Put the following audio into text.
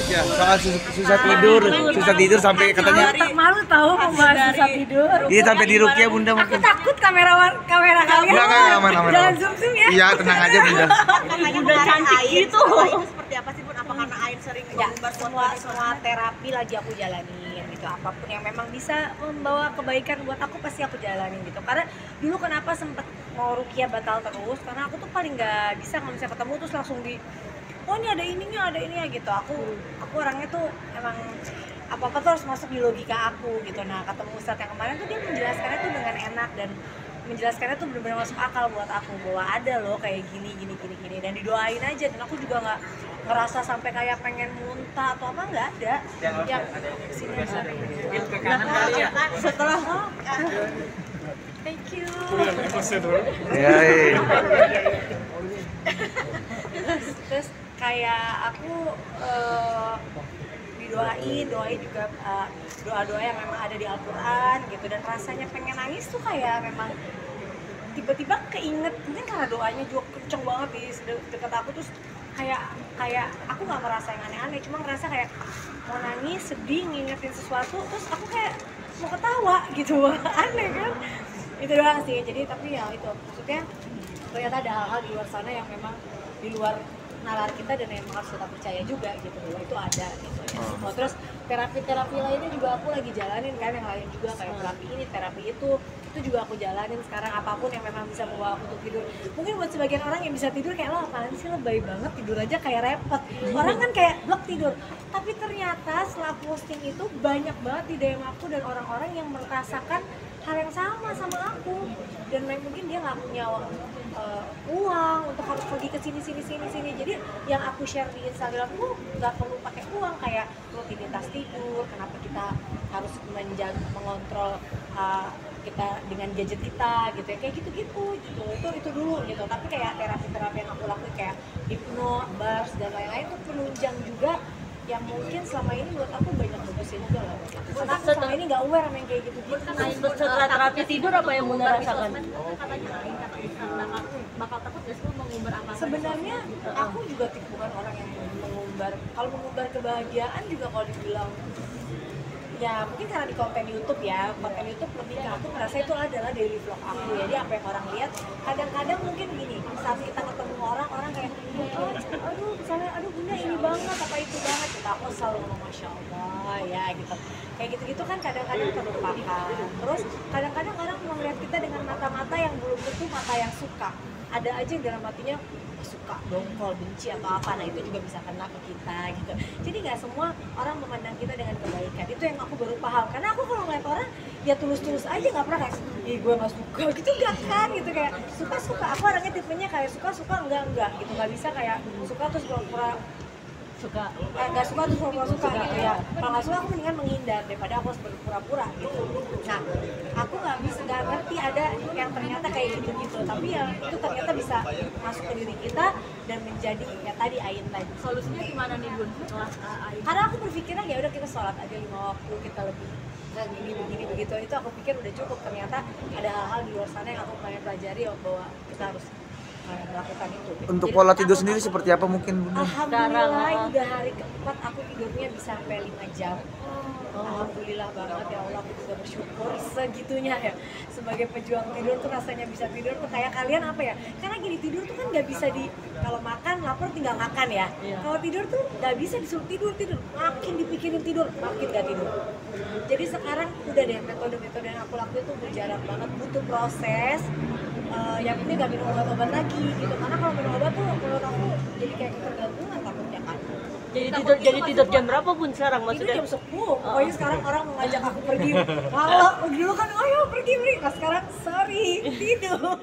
Ya, soal susah tidur sampai katanya. Malu tahu membahas susah tidur. Iya sampai di Rukia Bunda Aku mungkin. takut kamera kalian. Enggak, aman. Jangan zoom ya. Iya, tenang aja Bunda. Udah cantik gitu. Itu seperti apa sih Bun? Apa karena air sering Ya, mengumbar semua terapi lagi aku jalanin gitu. Apapun yang memang bisa membawa kebaikan buat aku pasti aku jalanin gitu. Karena dulu kenapa sempet mau Rukia batal terus? Karena aku tuh paling nggak bisa kalau misalnya ketemu terus langsung oh ini ada ininya gitu. Aku orangnya tuh emang apa-apa tuh harus masuk di logika aku gitu. Nah ketemu Ustadz yang kemarin tuh dia menjelaskannya tuh dengan enak dan menjelaskannya tuh benar-benar masuk akal buat aku bahwa ada loh kayak gini dan didoain aja. Dan aku juga nggak ngerasa sampai kayak pengen muntah atau apa, nggak ada. Yang sini setelah thank you. Iya. Terus kayak aku doain juga doa-doa yang memang ada di Al-Quran gitu, dan rasanya pengen nangis tuh kayak memang tiba-tiba keinget, mungkin karena doanya juga kenceng banget di dekat aku, terus kayak aku nggak merasa yang aneh-aneh, cuma ngerasa kayak mau nangis, sedih, ngingetin sesuatu, terus aku kayak mau ketawa gitu. Aneh kan, itu doang sih. Jadi tapi ya itu maksudnya ternyata ada hal-hal di luar sana yang memang di luar nalar kita dan yang harus kita percaya juga gitu, bahwa itu ada gitu ya. Terus terapi lainnya juga aku lagi jalanin kan, yang lain juga kayak terapi ini, terapi itu juga aku jalanin sekarang. Apapun yang memang bisa membawa aku untuk tidur. Mungkin buat sebagian orang yang bisa tidur kayak, lo apaan sih, lebay banget tidur aja kayak repot. Orang kan kayak blok tidur. Tapi ternyata setelah posting itu banyak banget di DM aku dan orang-orang yang merasakan hal yang sama aku, dan mungkin dia nggak punya uang untuk harus pergi ke sini. Jadi yang aku share di Instagram tuh nggak perlu pakai uang, kayak rutinitas tidur, kenapa kita harus mengontrol kita dengan gadget kita gitu ya, kayak gitu itu dulu gitu. Tapi kayak terapi yang aku lakuin kayak hipno, bars dan lain-lain tuh penunjang juga yang mungkin selama ini menurut aku banyak bagusnya juga lah. Karena aku selama ini nggak aware sama yang kayak gitu. Setelah terapi tidur apa yang Bunda rasakan? Bakal takut gak sih mengumbar apa? Sebenarnya aku juga bukan orang yang mengumbar. Kalau mengumbar kebahagiaan juga kalau dibilang, ya mungkin karena di konten YouTube lebih ke aku merasa itu adalah daily vlog aku. Jadi apa yang orang lihat, kadang-kadang mungkin gini, saat kita ketemu orang kayak, aduh misalnya, aduh Bunda ini banget, apa itu banget, kita aku selalu ngomong Masya Allah ya gitu. Kayak gitu-gitu kan kadang-kadang terlupakan. Terus kadang-kadang orang melihat kita dengan mata-mata yang belum tentu mata yang suka. Ada aja yang dalam hatinya suka, dongkol, benci atau apa, nah itu juga bisa kena ke kita gitu. Jadi nggak semua orang memandang kita dengan kebaikan. Itu yang aku baru paham, karena aku kalau ngeliat orang ya tulus-tulus aja, nggak pernah kayak ih gue nggak suka gitu, nggak kan gitu. Kayak suka aku orangnya tipenya kayak suka enggak gitu, nggak bisa kayak suka terus pura-pura suka, nggak suka terus pura-pura suka gitu ya. Kalau nggak suka aku mendingan menghindar daripada aku harus berpura-pura gitu. Nah aku nggak ngerti ada yang ternyata kayak gitu, tapi yang itu ternyata bisa masuk ke diri kita dan menjadi ya tadi Ain tadi. Solusinya gimana nih Bun setelah Ain? Karena aku berpikirnya ya udah kita sholat aja 5 waktu, kita lebih begini begitu, itu aku pikir udah cukup. Ternyata ada hal-hal di luar sana yang aku pengen pelajari bahwa kita harus melakukan itu. Untuk pola tidur sendiri seperti apa mungkin Bunda? Alhamdulillah udah hari keempat aku tidurnya bisa sampai 5 jam. Alhamdulillah banget ya Allah, aku juga bersyukur segitunya ya. Sebagai pejuang tidur tuh rasanya bisa tidur tuh kayak kalian apa ya? Karena gini, tidur tuh kan nggak bisa kalau makan lapar tinggal makan ya. Kalau tidur tuh nggak bisa disuruh tidur, makin dipikirin tidur makin nggak tidur. Jadi sekarang udah deh metode yang aku lakuin tuh jarang banget, butuh proses. Yang penting nggak minum obat lagi gitu, karena kalau minum obat tuh menurut aku jadi kayak ketergantungan takutnya kan. Jadi tidur jam berapa Bun sekarang maksudnya? Tidur jam 10. Pokoknya sekarang orang mau ngajak aku pergi. Kalau dulu kan ayo pergi. Nah sekarang sorry, tidur.